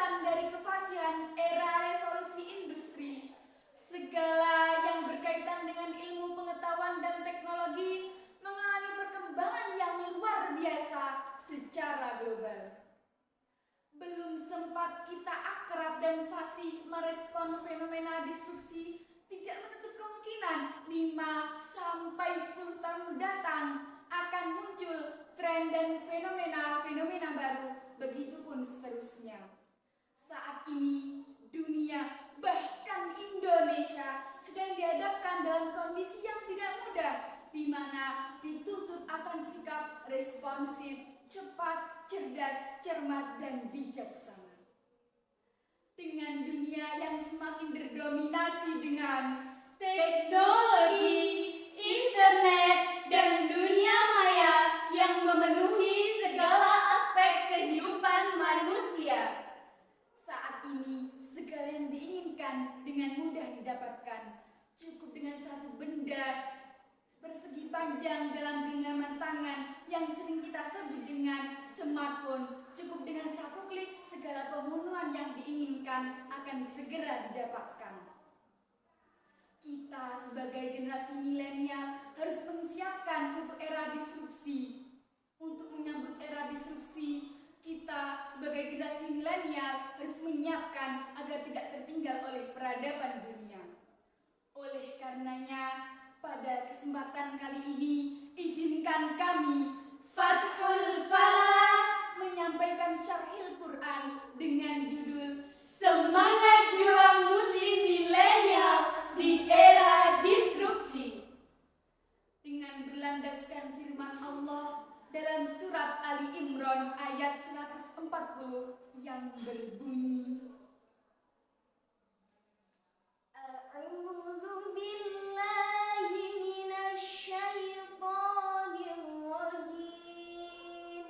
datang dari kefasihan era revolusi industri. Segala yang berkaitan dengan ilmu pengetahuan dan teknologi mengalami perkembangan yang luar biasa secara global. Belum sempat kita akrab dan fasih merespon fenomena disrupsi, tidak menutup kemungkinan 5-10 tahun mendatang akan muncul tren dan fenomena-fenomena baru, begitupun seterusnya. Saat ini dunia, bahkan Indonesia sedang dihadapkan dalam kondisi yang tidak mudah, di mana dituntut akan sikap responsif, cepat, cerdas, cermat, dan bijaksana. Dengan dunia yang semakin berdominasi dengan teknologi, internet, dan dunia maya yang memenuhi segala aspek kehidupan manusia. Saat ini, segala yang diinginkan dengan mudah didapatkan. Cukup dengan satu benda persegi panjang dalam genggaman tangan yang sering kita sebut dengan smartphone. Cukup dengan satu klik, segala pemenuhan yang diinginkan akan segera didapatkan. Kita sebagai generasi milenial harus mempersiapkan untuk era disrupsi. Untuk menyambut era disrupsi, kita sebagai generasi milenial harus menyiapkan agar tidak tertinggal oleh peradaban dunia. Oleh karenanya, pada kesempatan kali ini, izinkan kami, Fathul Falah, menyampaikan syarhil Quran dengan judul Semangat Juang Muslim Milenial di Era Disrupsi. Dengan berlandaskan firman Allah dalam surat Ali Imran ayat 140 yang berbunyi, A'udzu billahi minasy syaithanir rajim.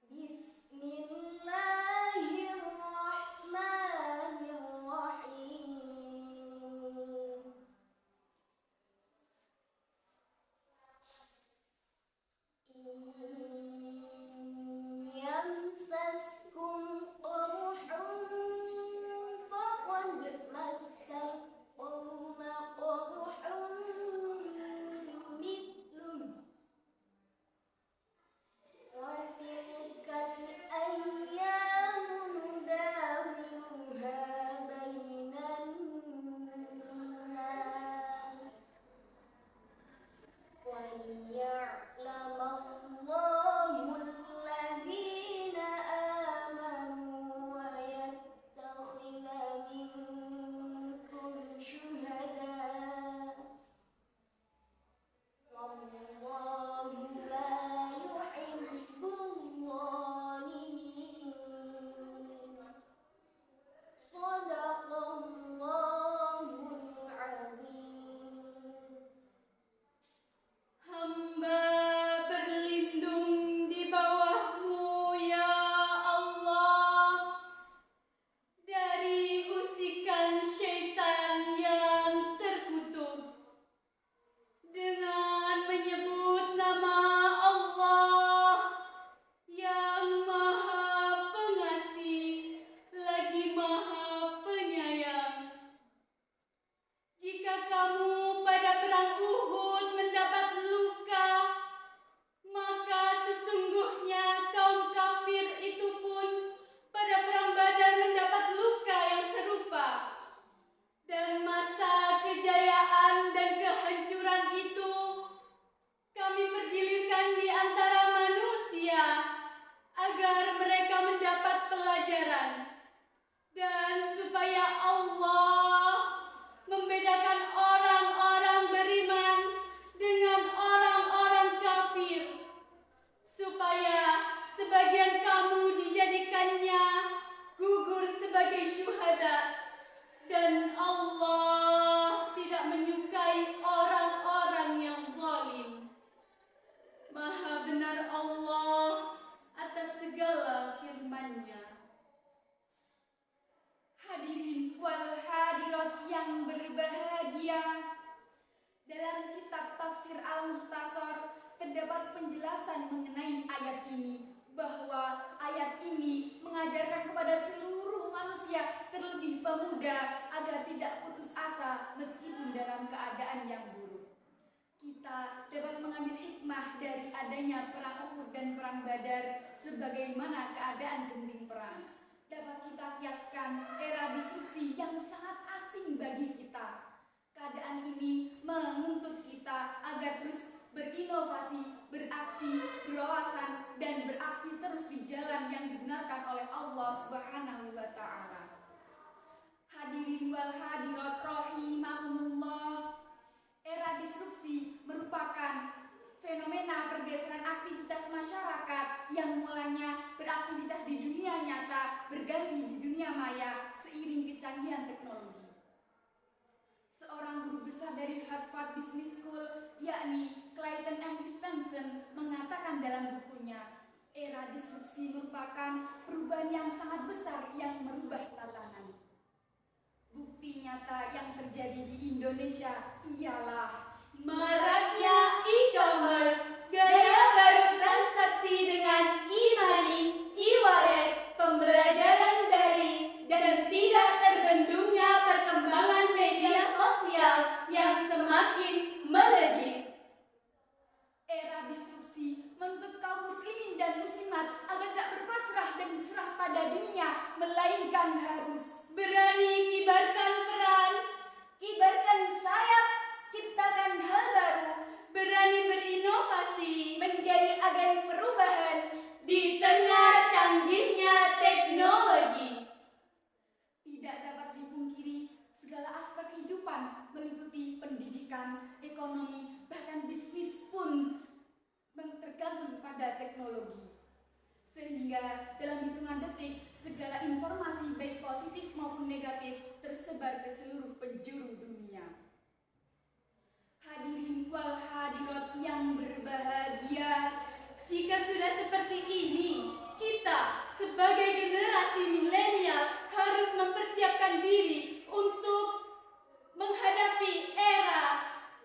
Bismillahirrahmanirrahim. Yamsaskum qurhun faqad massal qawma qurhun mithluh wa tilkal ayyamu nudawiluha bainan nas wa liya'lamallahu alladhina amanu wa yattakhidha minkum syuhada wallahu la yuhibbul zalimin. Shadaqallahul azim. Hamba berlindung di bawah-Mu ya Allah dari usikan syaitan yang terkutuk. Dengan menyebut nama Allah yang Maha Pengasih lagi Maha Penyayang. Jika kamu pada perang Uhud mendapat luka, maka sesungguhnya kaum kafir itu pun pada perang Badar mendapat luka yang serupa. Dan masa kejayaan dan kehancuran itu kami pergilirkan di antara manusia agar mereka mendapat pelajaran. Dan supaya Allah membedakan orang-orang beriman dengan orang-orang kafir, supaya sebagian kamu dijadikannya gugur sebagai syuhada, dan Allah tidak menyukai orang-orang yang zalim. Maha benar Allah atas segala firman-Nya. Hadirin wal hadirat yang berbahagia, dalam kitab tafsir Al-Mukhtasar terdapat penjelasan mengenai ayat ini bahwa ayat ini mengajarkan kepada seluruh manusia, terlebih pemuda, agar tidak putus asa meskipun dalam keadaan yang buruk. Kita dapat mengambil hikmah dari adanya perang Uhud dan perang Badar sebagaimana keadaan genting perang. Dapat kita kiaskan era disrupsi yang sangat asing bagi kita. Keadaan ini menuntut kita agar terus berinovasi, beraksi, berwawasan, dan beraksi terus di jalan yang dibenarkan oleh Allah Subhanahu wa Ta'ala. Hadirin wal hadirat rahimakumullah. Era disrupsi merupakan fenomena pergeseran aktivitas masyarakat yang mulanya beraktivitas di dunia nyata berganti di dunia maya seiring kecanggihan teknologi. Seorang guru besar dari Harvard Business School, yakni Clayton M. Christensen, mengatakan dalam bukunya, era disrupsi merupakan perubahan yang sangat besar yang merubah tatanan. Bukti nyata yang terjadi di Indonesia ialah maraknya e-commerce, gaya baru transaksi dengan e-money, e-wallet, pembelajaran daring, dan tidak terbendungnya perkembangan media sosial yang semakin melejit. Era disrupsi menuntut kaum muslimin dan muslimat agar tak berpasrah dan berserah pada dunia, melainkan harus berani kibarkan peran, kibarkan sayap, ciptakan hal baru, berani berinovasi, menjadi agen perubahan di tengah canggihnya teknologi. Tidak dapat dipungkiri, segala aspek kehidupan meliputi pendidikan, ekonomi, bahkan bisnis pun tergantung pada teknologi. Sehingga dalam hitungan detik, segala informasi baik positif maupun negatif tersebar ke seluruh penjuru dunia. Hadirin wal hadirat yang berbahagia, jika sudah seperti ini, kita sebagai generasi milenial harus mempersiapkan diri untuk menghadapi era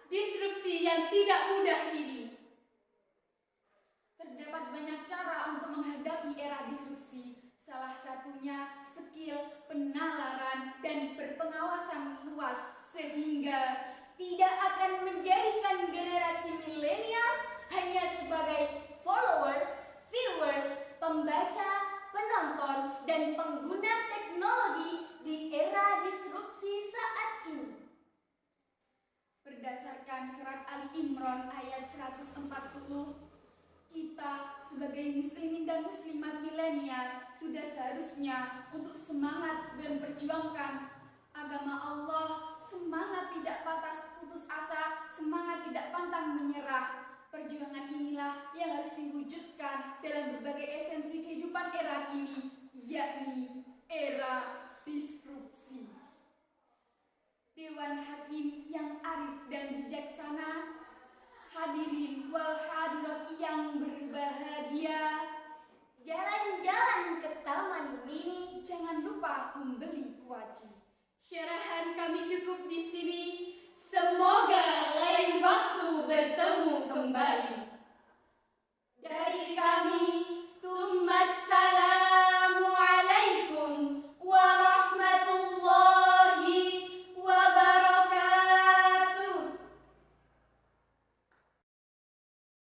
disrupsi yang tidak mudah ini. Terdapat banyak cara untuk menghadapi era disrupsi, salah satunya skill, penalaran, dan berpengawasan luas, sehingga tidak akan menjadikan generasi milenial hanya sebagai followers, viewers, pembaca, penonton, dan pengguna teknologi di era disrupsi saat ini. Berdasarkan surat Ali Imran ayat 140, kita sebagai muslimin dan muslimat milenial sudah seharusnya untuk semangat memperjuangkan agama Allah, semangat tidak putus asa, semangat tidak pantang menyerah. Perjuangan inilah yang harus diwujudkan dalam berbagai esensi kehidupan era kini, yakni era disrupsi. Dewan Hakim yang arif dan bijaksana, hadirin wal hadirat yang berbahagia, jalan-jalan ke Taman Mini, jangan lupa membeli kuaci. Syarahan kami cukup di sini. Semoga lain waktu bertemu kembali.